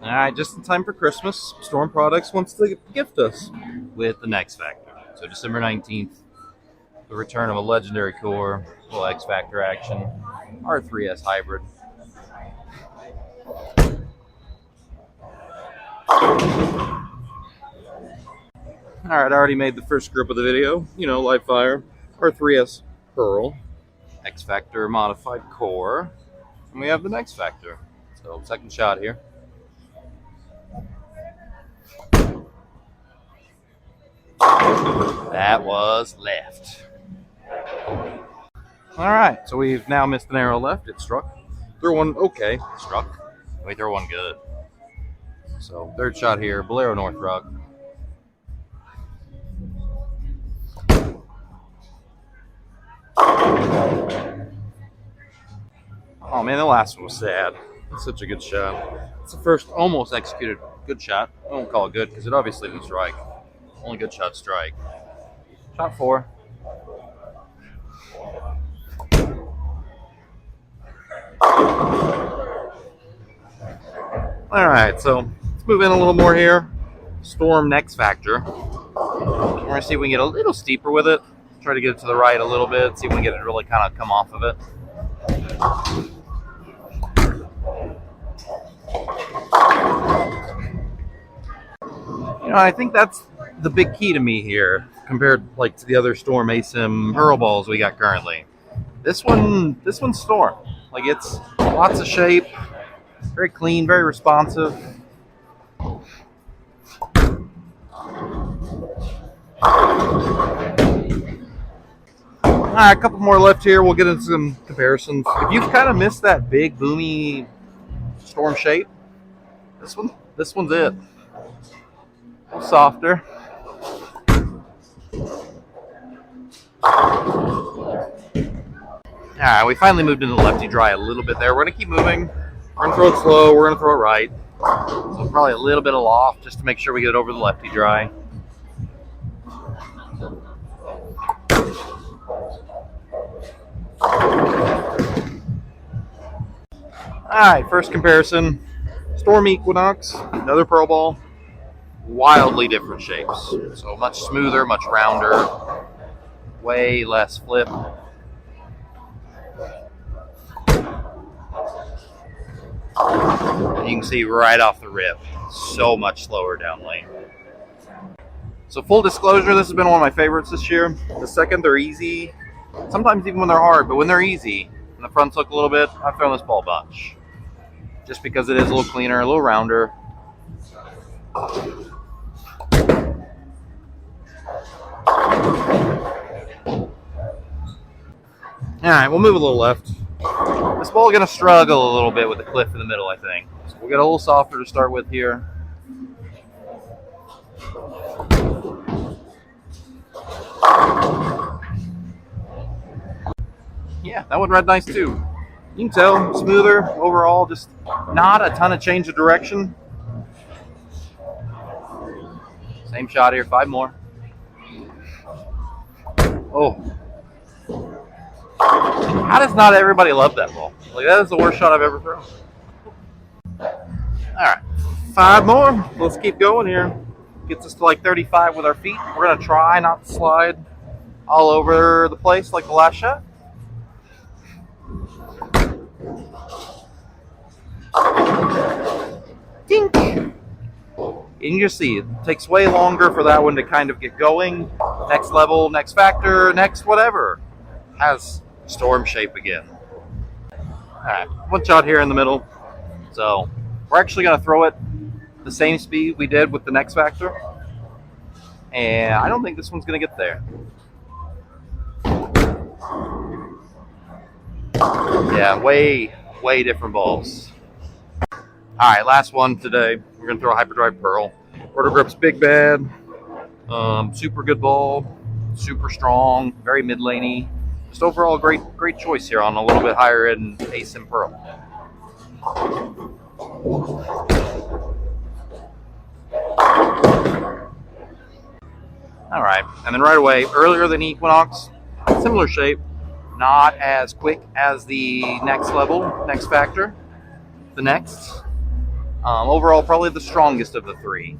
Alright, just in time for Christmas, Storm Products wants to gift us with the X Factor. So December 19th, the return of a legendary core, full X Factor action, R3S hybrid. Alright, I already made the first grip of the video, live fire, R3S Pearl, X Factor modified core, and we have the X Factor. So second shot here. That was left. Alright, so we've now missed an arrow left. It struck. Throw one, okay, struck. We throw one good. So third shot here, Bolero North Rock. Oh man, the last one was sad. It's such a good shot. It's the first almost executed good shot. I won't call it good because it obviously didn't strike. Only good shots strike. Shot 4. Alright, so let's move in a little more here. Storm X Factor. We're going to see if we can get a little steeper with it. Try to get it to the right a little bit. See if we can get it to really kind of come off of it. I think that's the big key to me here compared to the other Storm ASIM Pearl balls we got currently. This one's Storm. It's lots of shape, very clean, very responsive. Alright, a couple more left here. We'll get into some comparisons. If you've kind of missed that big boomy Storm shape, this one's it. A little softer. Alright, we finally moved into the lefty dry a little bit there. We're going to keep moving. We're going to throw it slow. We're going to throw it right. So probably a little bit of loft just to make sure we get over the lefty dry. Alright, first comparison. Storm Equinox, another Pearl ball. Wildly different shapes. So much smoother, much rounder, way less flip. And you can see right off the rip, so much slower down lane. So full disclosure, this has been one of my favorites this year. The second, they're easy. Sometimes even when they're hard, but when they're easy, and the fronts look a little bit, I've thrown this ball a bunch. Just because it is a little cleaner, a little rounder. Alright, we'll move a little left. This ball is going to struggle a little bit with the cliff in the middle, I think. So we'll get a little softer to start with here. Yeah, that one read nice too. You can tell, smoother overall, just not a ton of change of direction. Same shot here, 5 more. Oh. How does not everybody love that ball? That is the worst shot I've ever thrown. Alright, 5 more. Let's keep going here. Gets us to 35 with our feet. We're going to try not to slide all over the place like the last shot. Dink! And you just see, it takes way longer for that one to kind of get going. Next level, next factor, next whatever. Has Storm shape again. Alright, one shot here in the middle. So, we're actually going to throw it the same speed we did with the next factor. And I don't think this one's going to get there. Yeah, way different balls. Alright, last one today. We're going to throw a Hyperdrive Pearl. Order grip's big bad. Super good ball. Super strong. Very mid-laney. Just overall great choice here on a little bit higher end ASIM Pearl. Alright, and then right away, earlier than Equinox, similar shape. Not as quick as the next level, next factor. The next. Overall, probably the strongest of the three.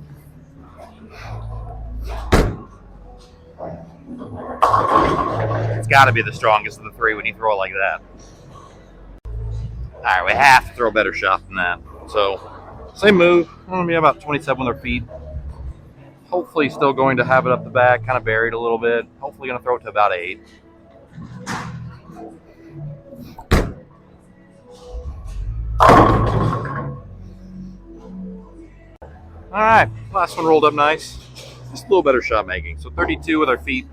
It's got to be the strongest of the three when you throw it like that. All right, we have to throw a better shot than that. So, same move. I'm going to be about 27 feet. Hopefully still going to have it up the back, kind of buried a little bit. Hopefully going to throw it to about 8. All right, last one rolled up nice. Just a little better shot making. So 32 with our feet.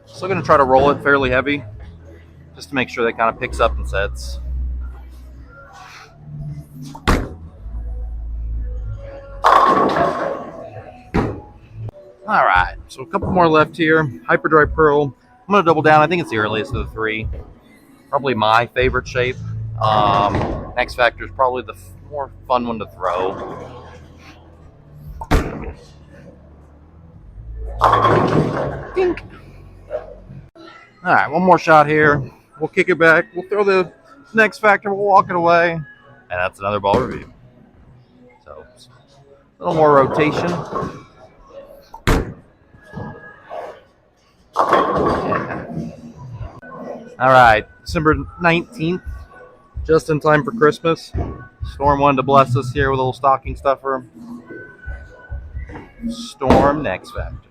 Still going to try to roll it fairly heavy, just to make sure that kind of picks up and sets. All right, so a couple more left here. Hyperdrive Pearl. I'm going to double down. I think it's the earliest of the three. Probably my favorite shape. X Factor is probably the more fun one to throw. Dink. All right, one more shot here. We'll kick it back. We'll throw the X Factor. We'll walk it away. And that's another ball review. So, a little more rotation. Yeah. All right, December 19th, just in time for Christmas. Storm wanted to bless us here with a little stocking stuffer. Storm X Factor.